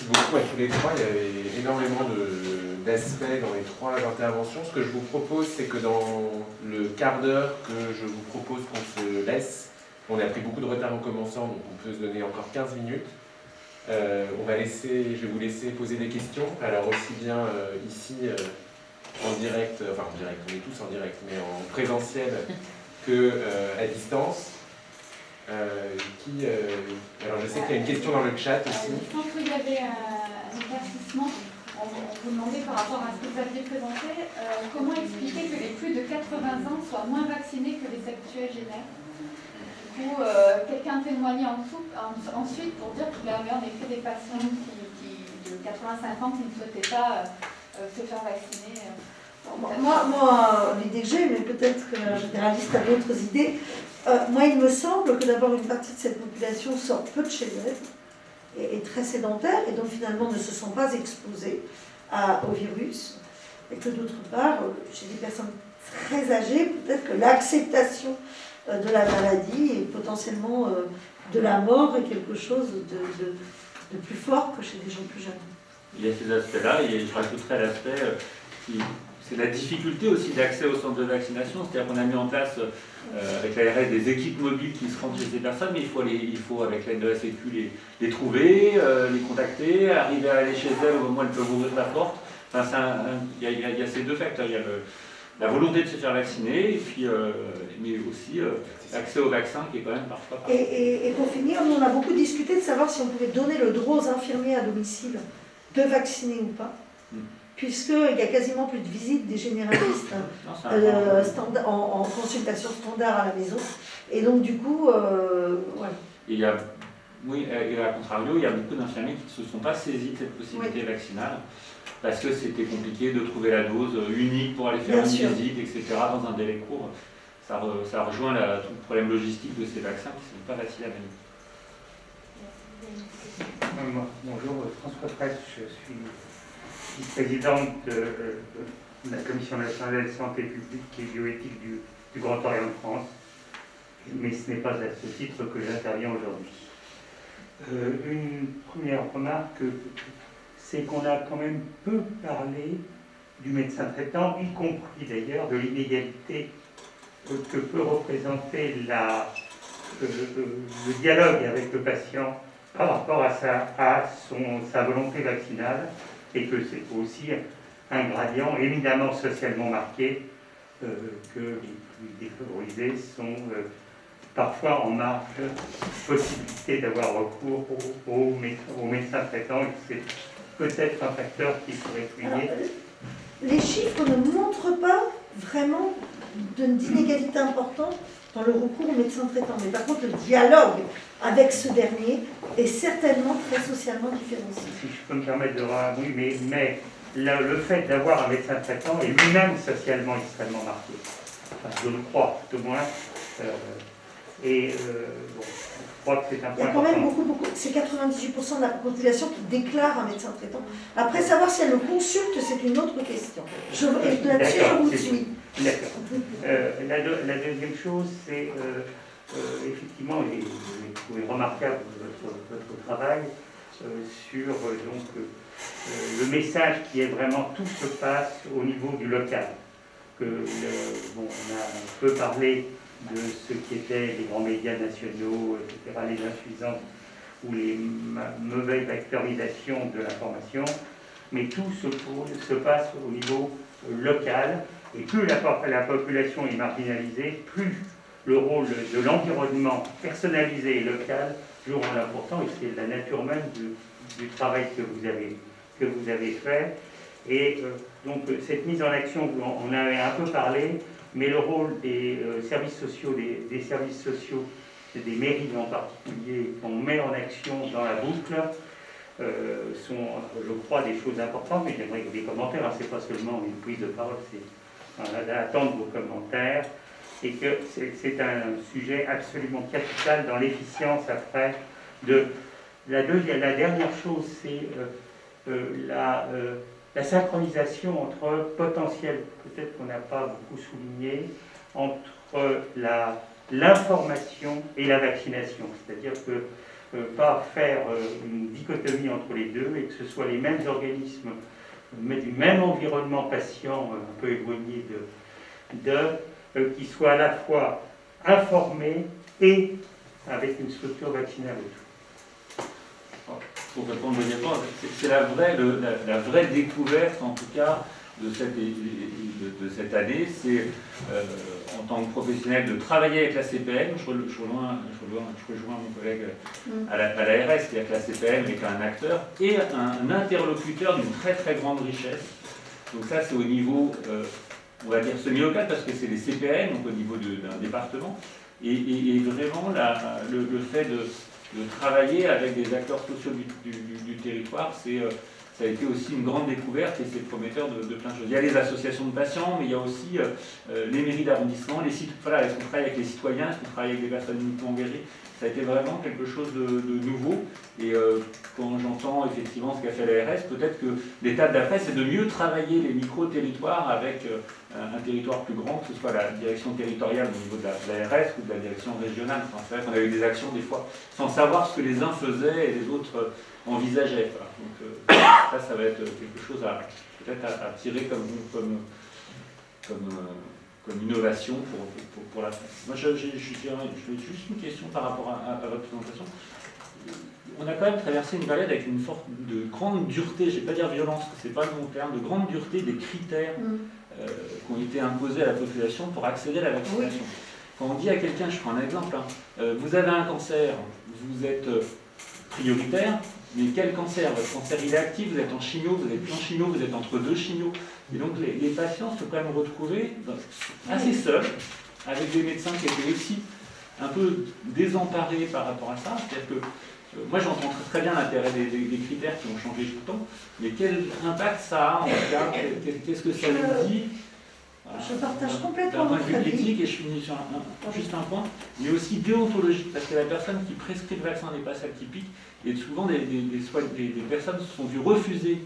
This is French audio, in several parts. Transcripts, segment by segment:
beaucoup à tous les trois. Il y avait énormément d'aspects dans les trois interventions. Ce que je vous propose, c'est que dans le quart d'heure que je vous propose qu'on se laisse, on a pris beaucoup de retard en commençant, donc on peut se donner encore 15 minutes. Je vais vous laisser poser des questions. Alors aussi bien ici en direct, enfin en direct, on est tous en direct, mais en présentiel que à distance. Alors je sais qu'il y a une question dans le chat aussi. Je pense qu'il y avait un éclaircissement. On vous demandait par rapport à ce que vous aviez présenté, comment expliquer que les plus de 80 ans soient moins vaccinés que les septuagénaires. Du coup, quelqu'un témoignait ensuite pour dire qu'il avait en effet des patients de 85 ans qui ne souhaitaient pas se faire vacciner. Moi l'idée que j'ai, mais peut-être que un généraliste a d'autres idées, moi il me semble que d'abord une partie de cette population sort peu de chez elle, est très sédentaire et donc finalement ne se sont pas exposés au virus, et que d'autre part, chez des personnes très âgées, peut-être que l'acceptation de la maladie et potentiellement de la mort est quelque chose de plus fort que chez des gens plus jeunes. Il y a ces aspects-là, et je rajouterais l'aspect c'est la difficulté aussi d'accès aux centres de vaccination, c'est-à-dire qu'on a mis en place avec l'ARS des équipes mobiles qui se rendent chez ces personnes, mais il faut avec l'aide de la Sécu les trouver, les contacter, arriver à aller chez elles au moment où elles peuvent ouvrir la porte. Enfin, il y a ces deux facteurs, il y a la volonté de se faire vacciner, et puis, mais aussi l'accès au vaccin qui est quand même parfois... Et pour finir, nous on a beaucoup discuté de savoir si on pouvait donner le droit aux infirmiers à domicile de vacciner ou pas. Puisqu'il y a quasiment plus de visites des généralistes en consultation standard à la maison. Et donc, du coup, voilà. Et à contrario, il y a beaucoup d'infirmiers qui ne se sont pas saisis de cette possibilité vaccinale, parce que c'était compliqué de trouver la dose unique pour aller faire une visite, etc., dans un délai court. Ça rejoint tout le problème logistique de ces vaccins qui ne sont pas faciles à mener. Bonjour, François Presse, je suis vice-présidente de la Commission nationale de santé publique et bioéthique du Grand Orient de France, mais ce n'est pas à ce titre que j'interviens aujourd'hui. Une première remarque, c'est qu'on a quand même peu parlé du médecin traitant, y compris d'ailleurs de l'inégalité que peut représenter le dialogue avec le patient par rapport à sa volonté vaccinale, et que c'est aussi un gradient éminemment socialement marqué, que les plus défavorisés sont parfois en marge possibilité d'avoir recours aux médecins traitants, et c'est peut-être un facteur qui pourrait souligner. Les chiffres ne montrent pas vraiment d'inégalité importante dans le recours aux médecins traitants, mais par contre le dialogue avec ce dernier est certainement très socialement différencié. Si je peux me permettre de oui, mais le fait d'avoir un médecin traitant est lui-même socialement extrêmement marqué. Enfin, je le crois, tout au moins. Je crois que c'est un point. Il y a quand même beaucoup, c'est 98% de la population qui déclare un médecin traitant. Après, savoir si elle le consulte, c'est une autre question. Là-dessus, je vous suis. D'accord. La deuxième chose, c'est effectivement, et j'ai trouvé remarquable votre travail sur le message qui est vraiment tout se passe au niveau du local. On a un peu parlé de ce qui étaient les grands médias nationaux, etc., les insuffisances ou les mauvaises vectorisations de l'information, mais tout se passe au niveau local, et plus la population est marginalisée, plus le rôle de l'environnement personnalisé et local joue un rôle important, et c'est la nature même du travail que vous avez fait. Et donc cette mise en action, on avait un peu parlé, mais le rôle des services sociaux, des services sociaux, des mairies en particulier, qu'on met en action dans la boucle, sont, je crois, des choses importantes, mais j'aimerais des commentaires, hein, c'est pas seulement une prise de parole, c'est d'attendre vos commentaires, et que c'est un sujet absolument capital dans l'efficience après de... La dernière chose, c'est la synchronisation entre potentiel, peut-être qu'on n'a pas beaucoup souligné, entre l'information et la vaccination. C'est-à-dire que pas faire une dichotomie entre les deux et que ce soit les mêmes organismes, mais du même environnement patient un peu éloigné qui soient à la fois informés et avec une structure vaccinale autour. Pour répondre brièvement, c'est la vraie découverte, en tout cas, de cette année, c'est en tant que professionnel de travailler avec la CPM. Je rejoins mon collègue à l'ARS, c'est-à-dire que la CPM est un acteur et un interlocuteur d'une très très grande richesse. Donc ça, c'est au niveau, on va dire, semi-local, parce que c'est les CPM, donc au niveau d'un département. Et vraiment, le fait de travailler avec des acteurs sociaux du territoire, ça a été aussi une grande découverte et c'est prometteur de plein de choses. Il y a les associations de patients, mais il y a aussi les mairies d'arrondissement, est-ce qu'on travaille avec les citoyens, est-ce qu'on travaille avec des personnes uniquement engagées. Ça a été vraiment quelque chose de nouveau. Et quand j'entends effectivement ce qu'a fait l'ARS, peut-être que l'étape d'après, c'est de mieux travailler les micro-territoires avec un territoire plus grand, que ce soit la direction territoriale au niveau de l'ARS ou de la direction régionale. Enfin, c'est vrai qu'on a eu des actions des fois sans savoir ce que les uns faisaient et les autres envisageaient. Voilà. Donc ça va être quelque chose peut-être à tirer comme innovation pour la France. Moi, j'ai juste une question par rapport à votre présentation. On a quand même traversé une période avec une forte de grande dureté, je ne vais pas dire violence, c'est pas le bon terme, de grande dureté des critères qui ont été imposés à la population pour accéder à la vaccination. Quand on dit à quelqu'un, je prends un exemple, vous avez un cancer, vous êtes prioritaire, mais quel cancer? Votre cancer il est actif, vous êtes en chimio, vous n'êtes plus en chimio, vous êtes entre deux chimios. Et donc les patients se sont quand même retrouvés assez seuls, avec des médecins qui étaient aussi un peu désemparés par rapport à ça. C'est-à-dire que moi j'entends très bien l'intérêt des critères qui ont changé tout le temps, mais quel impact ça a en tout cas? Qu'est-ce que ça nous dit? Je partage complètement d'un point votre de vue avis. éthique, et je finis sur juste un point, mais aussi déontologique, parce que la personne qui prescrit le vaccin n'est pas celle qui pique, et souvent des personnes se sont vues refuser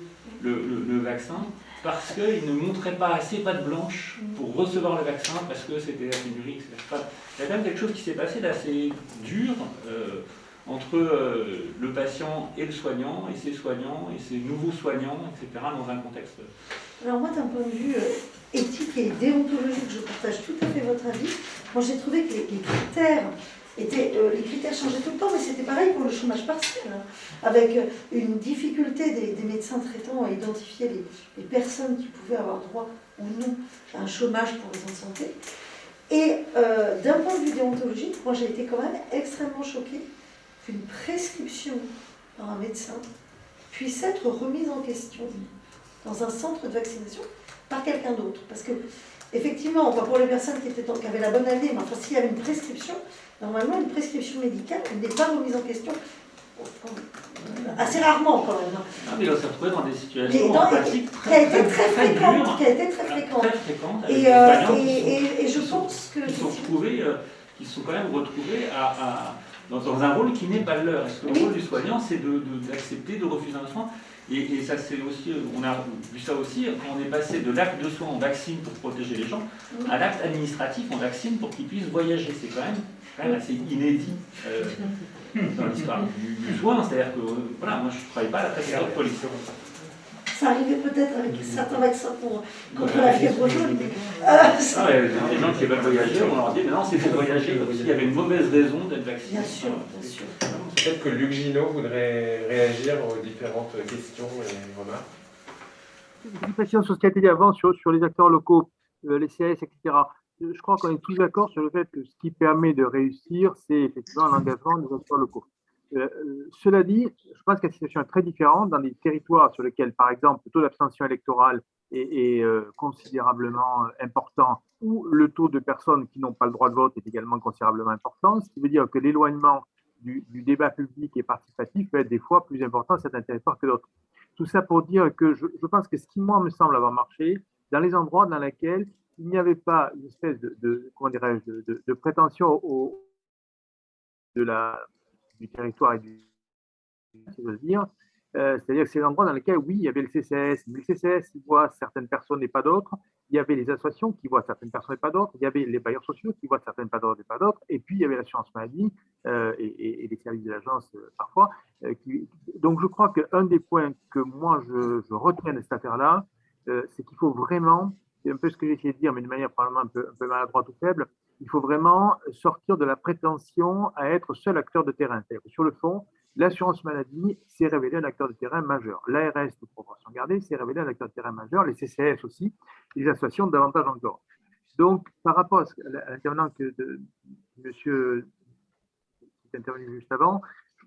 le vaccin parce qu'ils ne montraient pas assez patte blanche pour recevoir le vaccin, parce que c'était la pénurie, etc. Enfin, il y a quand même quelque chose qui s'est passé d'assez dur entre le patient et le soignant, et ses soignants, et ses nouveaux soignants, etc., dans un contexte. Alors moi, d'un point de vue éthique et déontologique, je partage tout à fait votre avis. Moi, j'ai trouvé que les critères les critères changeaient tout le temps, mais c'était pareil pour le chômage partiel, avec une difficulté des médecins traitants à identifier les personnes qui pouvaient avoir droit ou non à un chômage pour raison de santé. Et d'un point de vue déontologique, moi j'ai été quand même extrêmement choquée qu'une prescription par un médecin puisse être remise en question dans un centre de vaccination par quelqu'un d'autre. Parce que, effectivement, pour les personnes qui avaient la bonne année, mais enfin, s'il y avait une prescription, normalement, une prescription médicale n'est pas remise en question. Assez rarement, quand même. Ah, mais là, on s'est retrouvé dans des situations en pratique qui a été très fréquente. Et je pense que... Qui se sont quand même retrouvés dans un rôle qui n'est pas le leur. Est-ce que le rôle du soignant, c'est d'accepter de refuser un soin? Et ça, c'est aussi, on a vu ça aussi, quand on est passé de l'acte de soin en vaccine pour protéger les gens, à l'acte administratif en vaccine pour qu'ils puissent voyager. C'est quand même assez inédit dans l'histoire du soin. C'est-à-dire que, voilà, moi je ne travaille pas à la préfecture de police. Ça arrivait peut-être avec certains vaccins contre la fièvre jaune. Les gens qui veulent voyager, on leur dit, mais non, c'est pour voyager, comme s'il y avait une mauvaise raison d'être vacciné. Bien sûr, bien sûr. Peut-être que Luc Ginot voudrait réagir aux différentes questions et remarques. Une précision sur ce qui a été dit avant sur les acteurs locaux, les CAS, etc. Je crois qu'on est tous d'accord sur le fait que ce qui permet de réussir, c'est effectivement l'engagement des acteurs locaux. Cela dit, je pense que la situation est très différente dans des territoires sur lesquels, par exemple, le taux d'abstention électorale est considérablement important, ou le taux de personnes qui n'ont pas le droit de vote est également considérablement important, ce qui veut dire que l'éloignement du débat public et participatif peut être des fois plus important dans certains territoires que d'autres. Tout ça pour dire que je pense que ce qui, moi, me semble avoir marché, dans les endroits dans lesquels il n'y avait pas une espèce de prétention du territoire et si j'ose dire, c'est-à-dire que c'est l'endroit dans lequel, oui, il y avait le CCS, mais le CCS voit certaines personnes et pas d'autres, il y avait les associations qui voient certaines personnes et pas d'autres, il y avait les bailleurs sociaux qui voient certaines et pas d'autres, et puis il y avait l'assurance maladie et les services de l'agence parfois. Donc, je crois qu'un des points que moi, je retiens de cette affaire-là, c'est qu'il faut vraiment, c'est un peu ce que j'ai essayé de dire, mais de manière probablement un peu maladroite ou faible, il faut vraiment sortir de la prétention à être seul acteur de terrain. C'est-à-dire que sur le fond, l'assurance maladie s'est révélé un acteur de terrain majeur. L'ARS, de proportion gardée, s'est révélé un acteur de terrain majeur. Les CCS aussi, les associations davantage encore. Donc, par rapport à l'intervenant de monsieur qui est intervenu juste avant,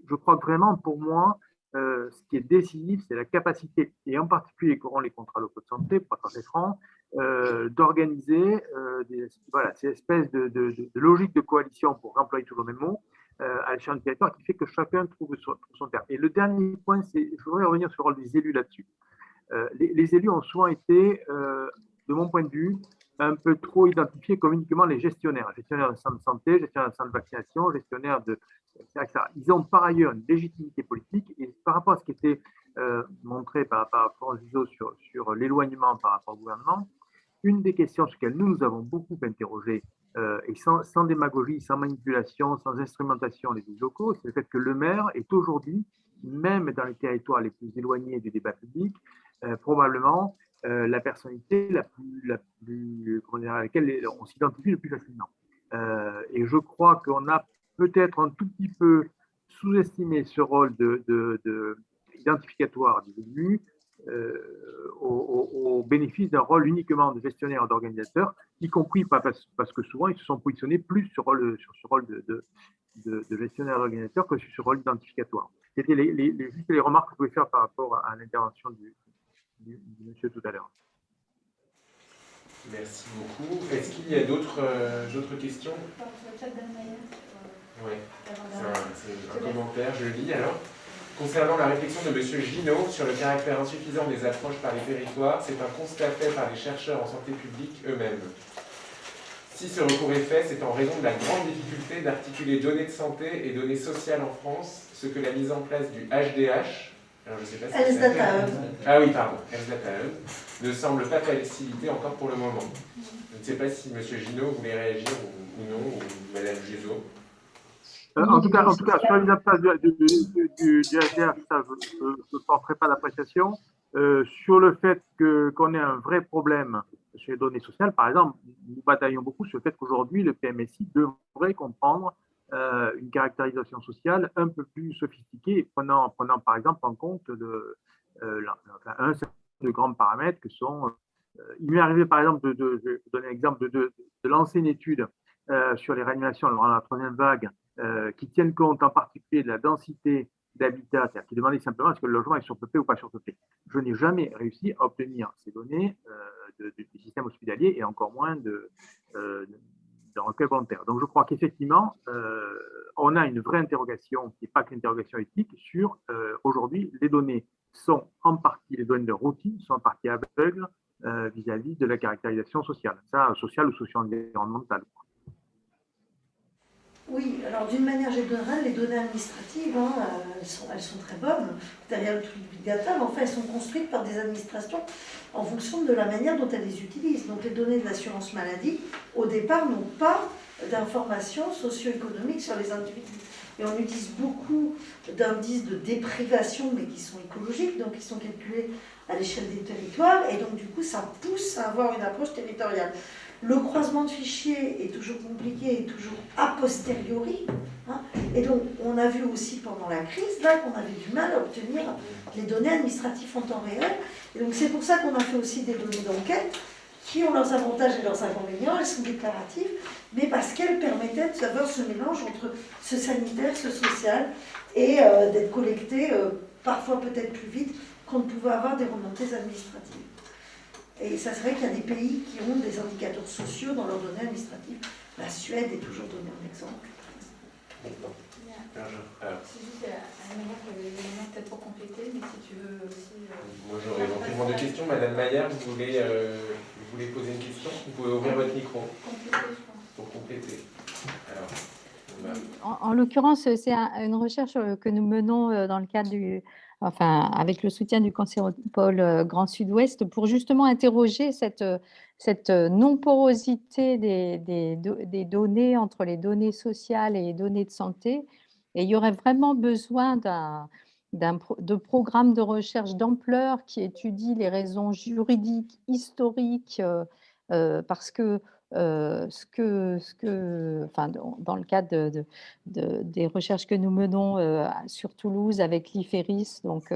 je crois que vraiment, pour moi, ce qui est décisif, c'est la capacité, et en particulier qu'auront les contrats locaux de santé, pour être très franc, d'organiser ces espèces de logique de coalition, pour employer toujours le même mot, à l'échelle du territoire, qui fait que chacun trouve son terme. Et le dernier point, c'est, je voudrais revenir sur le rôle des élus là-dessus. Les élus ont souvent été, de mon point de vue, un peu trop identifiés comme uniquement les gestionnaires de centres de santé, gestionnaires de centres de vaccination, gestionnaires de, etc. Ils ont par ailleurs une légitimité politique, et par rapport à ce qui était montré par Florence Vizot sur l'éloignement par rapport au gouvernement, une des questions sur lesquelles nous avons beaucoup interrogé, et sans démagogie, sans manipulation, sans instrumentation des élus locaux, c'est le fait que le maire est aujourd'hui, même dans les territoires les plus éloignés du débat public, probablement la personnalité à laquelle on s'identifie le plus facilement. Et je crois qu'on a peut-être un tout petit peu sous-estimé ce rôle identificatoire des élus au bénéfice d'un rôle uniquement de gestionnaire, d'organisateur, y compris parce que souvent ils se sont positionnés plus sur ce rôle de gestionnaire d'organisateur que sur ce rôle identificatoire. C'était juste les remarques que je pouvais faire par rapport à l'intervention du monsieur tout à l'heure. Merci beaucoup. Est-ce qu'il y a d'autres questions? Oui, c'est un commentaire, je lis alors. Concernant la réflexion de M. Ginaud sur le caractère insuffisant des approches par les territoires, c'est un constat fait par les chercheurs en santé publique eux-mêmes. Si ce recours est fait, c'est en raison de la grande difficulté d'articuler données de santé et données sociales en France, ce que la mise en place du HDH, alors je sais pas si Health-Data-Hub. oui, pardon, Health-Data-Hub, ne semble pas faciliter encore pour le moment. Je ne sais pas si M. Ginaud voulait réagir ou non, ou Mme Gizot. En tout cas, sur les approches du HDH, ça, je ne porterai pas d'appréciation. Sur le fait qu'on ait un vrai problème sur les données sociales, par exemple, nous bataillons beaucoup sur le fait qu'aujourd'hui, le PMSI devrait comprendre une caractérisation sociale un peu plus sophistiquée, prenant par exemple en compte un certain nombre de grands paramètres que sont… il m'est arrivé par exemple je vais vous donner un exemple de lancer une étude sur les réanimations dans la troisième vague qui tiennent compte en particulier de la densité d'habitat, c'est-à-dire qui demandait simplement est-ce que le logement est surpeuplé ou pas surpeuplé. Je n'ai jamais réussi à obtenir ces données du système hospitalier et encore moins de recueil volontaire. Donc je crois qu'effectivement, on a une vraie interrogation, qui n'est pas qu'une interrogation éthique, sur aujourd'hui, les données sont en partie, les données de routine sont en partie aveugles vis-à-vis de la caractérisation sociale, sociale ou socio-environnementale. Oui, alors d'une manière générale, les données administratives, elles sont très bonnes derrière le truc Big Data, mais enfin elles sont construites par des administrations en fonction de la manière dont elles les utilisent. Donc les données de l'assurance maladie, au départ, n'ont pas d'informations socio-économiques sur les individus. Et on utilise beaucoup d'indices de déprivation, mais qui sont écologiques, donc qui sont calculés à l'échelle des territoires, et donc du coup ça pousse à avoir une approche territoriale. Le croisement de fichiers est toujours compliqué et toujours a posteriori. Et donc, on a vu aussi pendant la crise, là, qu'on avait du mal à obtenir les données administratives en temps réel. Et donc, c'est pour ça qu'on a fait aussi des données d'enquête qui ont leurs avantages et leurs inconvénients. Elles sont déclaratives, mais parce qu'elles permettaient d'avoir ce mélange entre ce sanitaire, ce social, et d'être collectées parfois peut-être plus vite qu'on ne pouvait avoir des remontées administratives. Et ça serait qu'il y a des pays qui ont des indicateurs sociaux dans leurs données administratives. La Suède est toujours donnée en exemple. C'est juste la manière que l'élément peut-être pour compléter, mais si tu veux aussi… Moi j'aurais éventuellement deux questions. Madame Mayer, vous voulez poser une question? Vous pouvez ouvrir votre micro. Compléter, je pense. Pour compléter. Alors, en l'occurrence, c'est une recherche que nous menons dans le cadre avec le soutien du Cancéropole Grand Sud-Ouest pour justement interroger cette non-porosité des données entre les données sociales et les données de santé. Et il y aurait vraiment besoin de programmes de recherche d'ampleur qui étudient les raisons juridiques, historiques, parce que enfin, dans le cadre des recherches que nous menons sur Toulouse avec l'IFERIS, donc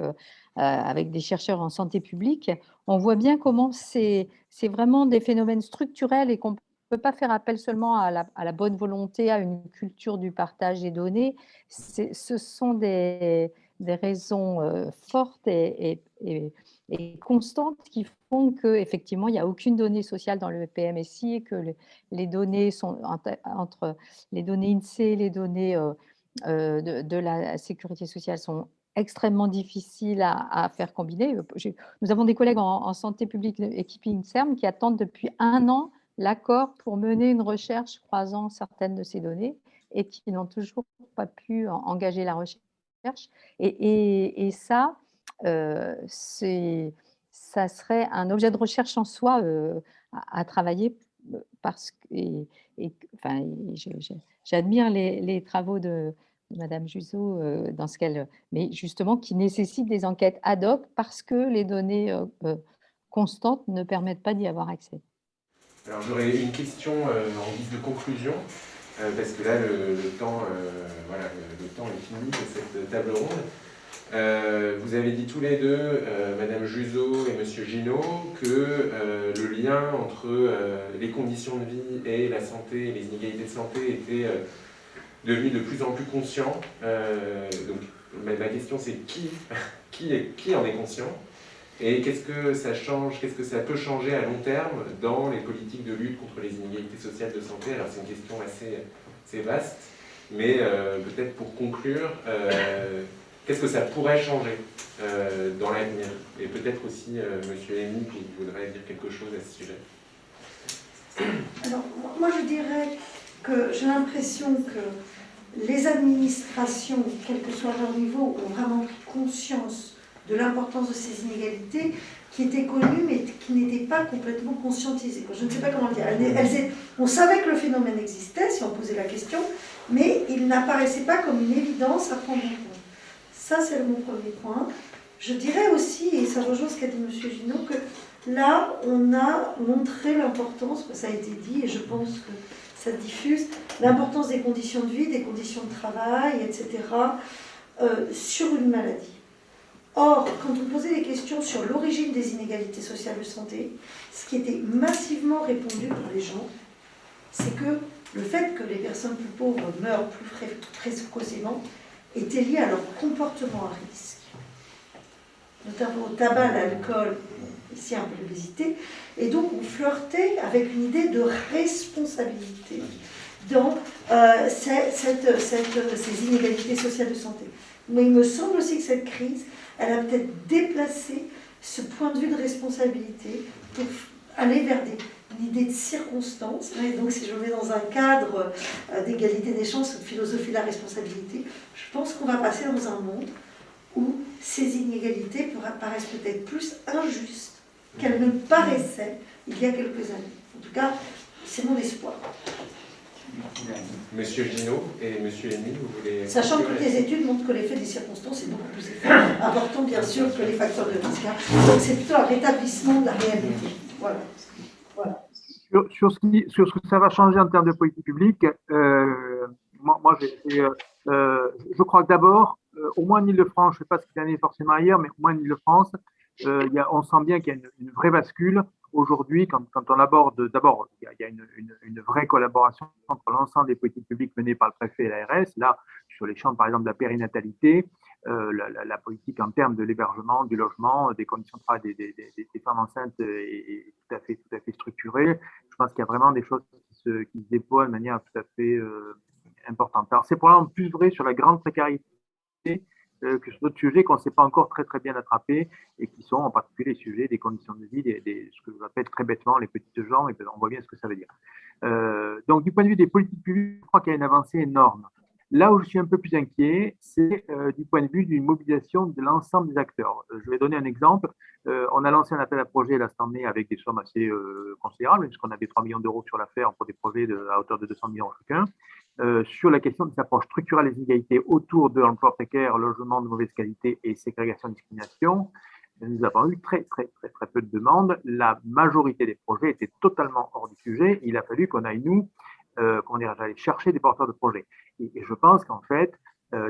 avec des chercheurs en santé publique, on voit bien comment c'est vraiment des phénomènes structurels et qu'on ne peut pas faire appel seulement à la bonne volonté, à une culture du partage des données. Ce sont des raisons fortes et constantes qui font qu'effectivement, il n'y a aucune donnée sociale dans le PMSI et que les données sont entre les données INSEE, les données de la sécurité sociale sont extrêmement difficiles à faire combiner. Nous avons des collègues en santé publique, équipe INSERM, qui attendent depuis 1 an l'accord pour mener une recherche croisant certaines de ces données et qui n'ont toujours pas pu engager la recherche. Et ça, ça serait un objet de recherche en soi à travailler parce que, enfin, j'admire les travaux de Madame Juzo dans ce qu'elle, mais justement qui nécessitent des enquêtes ad hoc parce que les données constantes ne permettent pas d'y avoir accès. Alors j'aurais une question en guise de conclusion, parce que là le temps, voilà, le temps est fini de cette table ronde. Vous avez dit tous les deux, Madame Juzo et Monsieur Ginaud, que le lien entre les conditions de vie et la santé, et les inégalités de santé était devenu de plus en plus conscient. Donc ma question c'est qui en est conscient? Et qu'est-ce que ça change, qu'est-ce que ça peut changer à long terme dans les politiques de lutte contre les inégalités sociales de santé? Alors c'est une question assez vaste, mais peut-être pour conclure, qu'est-ce que ça pourrait changer dans l'avenir? Et peut-être aussi Monsieur Hémy qui voudrait dire quelque chose à ce sujet. Alors, moi je dirais que j'ai l'impression que les administrations, quel que soit leur niveau, ont vraiment pris conscience de l'importance de ces inégalités qui étaient connues mais qui n'étaient pas complètement conscientisées. Je ne sais pas comment le dire. On savait que le phénomène existait si on posait la question, mais il n'apparaissait pas comme une évidence à prendre en compte. Ça, c'est mon premier point. Je dirais aussi, et ça rejoint ce qu'a dit M. Ginaud, que là, on a montré l'importance, ça a été dit, et je pense que ça diffuse, l'importance des conditions de vie, des conditions de travail, etc., sur une maladie. Or, quand on posait des questions sur l'origine des inégalités sociales de santé, ce qui était massivement répondu par les gens, c'est que le fait que les personnes plus pauvres meurent plus précocement était lié à leur comportement à risque, notamment au tabac, à l'alcool, ici un peu l'obésité, et donc on flirtait avec une idée de responsabilité dans ces inégalités sociales de santé. Mais il me semble aussi que cette crise, elle a peut-être déplacé ce point de vue de responsabilité pour aller vers une idée de circonstance. Et donc si je mets dans un cadre d'égalité des chances ou de philosophie de la responsabilité, je pense qu'on va passer dans un monde où ces inégalités paraissent peut-être plus injustes qu'elles ne paraissaient il y a quelques années. En tout cas, c'est mon espoir. Monsieur Ginaud et Monsieur Hémy, vous voulez... Sachant que toutes les études montrent que l'effet des circonstances est beaucoup plus important, bien sûr, que les facteurs de risque. Donc c'est plutôt un rétablissement de la réalité. Voilà. Sur ce que ça va changer en termes de politique publique, je crois que d'abord, au moins en Ile-de-France, je ne sais pas ce qu'il en est forcément ailleurs, mais au moins en Ile-de-France, on sent bien qu'il y a une vraie bascule. Aujourd'hui, quand on aborde, d'abord, il y a une vraie collaboration entre l'ensemble des politiques publiques menées par le préfet et l'ARS. Là, sur les champs, par exemple, de la périnatalité, la politique en termes de l'hébergement, du logement, des conditions de travail des femmes enceintes est tout à fait structurée. Je pense qu'il y a vraiment des choses qui se déploient de manière tout à fait importante. Alors, c'est probablement plus vrai sur la grande précarité que sur d'autres sujets qu'on ne sait pas encore très bien attraper et qui sont en particulier les sujets des conditions de vie, ce que j'appelle très bêtement les petites gens, et on voit bien ce que ça veut dire. Donc du point de vue des politiques publiques, je crois qu'il y a une avancée énorme. Là où je suis un peu plus inquiet, c'est du point de vue d'une mobilisation de l'ensemble des acteurs. Je vais donner un exemple. On a lancé un appel à projet cette année avec des sommes assez considérables, puisqu'on avait 3 millions d'euros sur l'affaire pour des projets à hauteur de 200 millions chacun, sur la question des approches structurelles des inégalités autour de l'emploi précaire, logement de mauvaise qualité et ségrégation et discrimination. Nous avons eu très peu de demandes. La majorité des projets étaient totalement hors du sujet. Il a fallu qu'on aille, nous, aller chercher des porteurs de projets. Et je pense qu'en fait,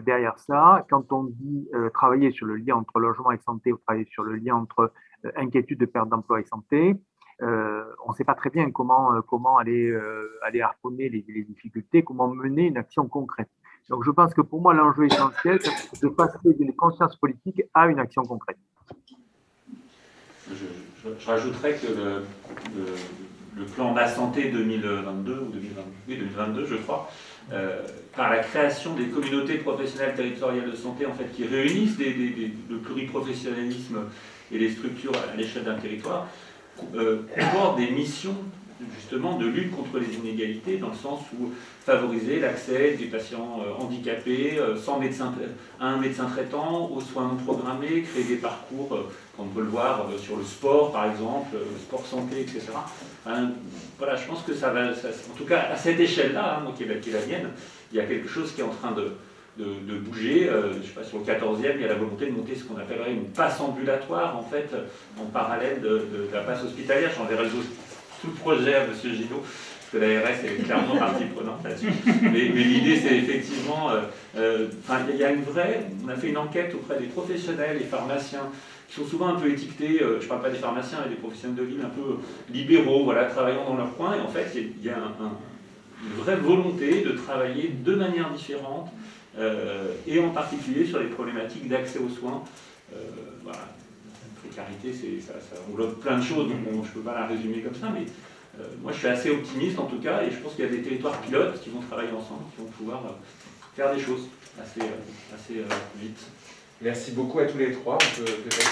derrière ça, quand on dit travailler sur le lien entre logement et santé ou travailler sur le lien entre inquiétude de perte d'emploi et santé, on ne sait pas très bien comment aller harponner les difficultés, comment mener une action concrète. Donc je pense que pour moi, l'enjeu essentiel, c'est de passer d'une conscience politique à une action concrète. Je rajouterais que le plan Ma Santé 2022, ou 2022 je crois, par la création des communautés professionnelles territoriales de santé en fait, qui réunissent le pluriprofessionnalisme et les structures à l'échelle d'un territoire, comporte des missions justement de lutte contre les inégalités, dans le sens où favoriser l'accès des patients handicapés sans un médecin traitant aux soins non programmés, créer des parcours, on peut le voir sur le sport par exemple, le sport santé, etc. Voilà, je pense que ça va, en tout cas à cette échelle-là, moi qui est la mienne, il y a quelque chose qui est en train de bouger. Je ne sais pas, sur le 14e, il y a la volonté de monter ce qu'on appellerait une passe ambulatoire, en fait, en parallèle de la passe hospitalière. J'enverrai tout le projet à M. Gillot, parce que l'ARS est clairement partie prenante là-dessus. Mais l'idée, c'est effectivement... il y a une vraie... On a fait une enquête auprès des professionnels, les pharmaciens, qui sont souvent un peu étiquetés, je ne parle pas des pharmaciens, mais des professionnels de ville un peu libéraux, voilà, travaillant dans leur coin. Et en fait, il y a une vraie volonté de travailler de manière différente, et en particulier sur les problématiques d'accès aux soins. Voilà. La précarité, ça englobe plein de choses, donc je ne peux pas la résumer comme ça, mais moi je suis assez optimiste en tout cas, et je pense qu'il y a des territoires pilotes qui vont travailler ensemble, qui vont pouvoir faire des choses assez vite. Merci beaucoup à tous les trois. On peut peut-être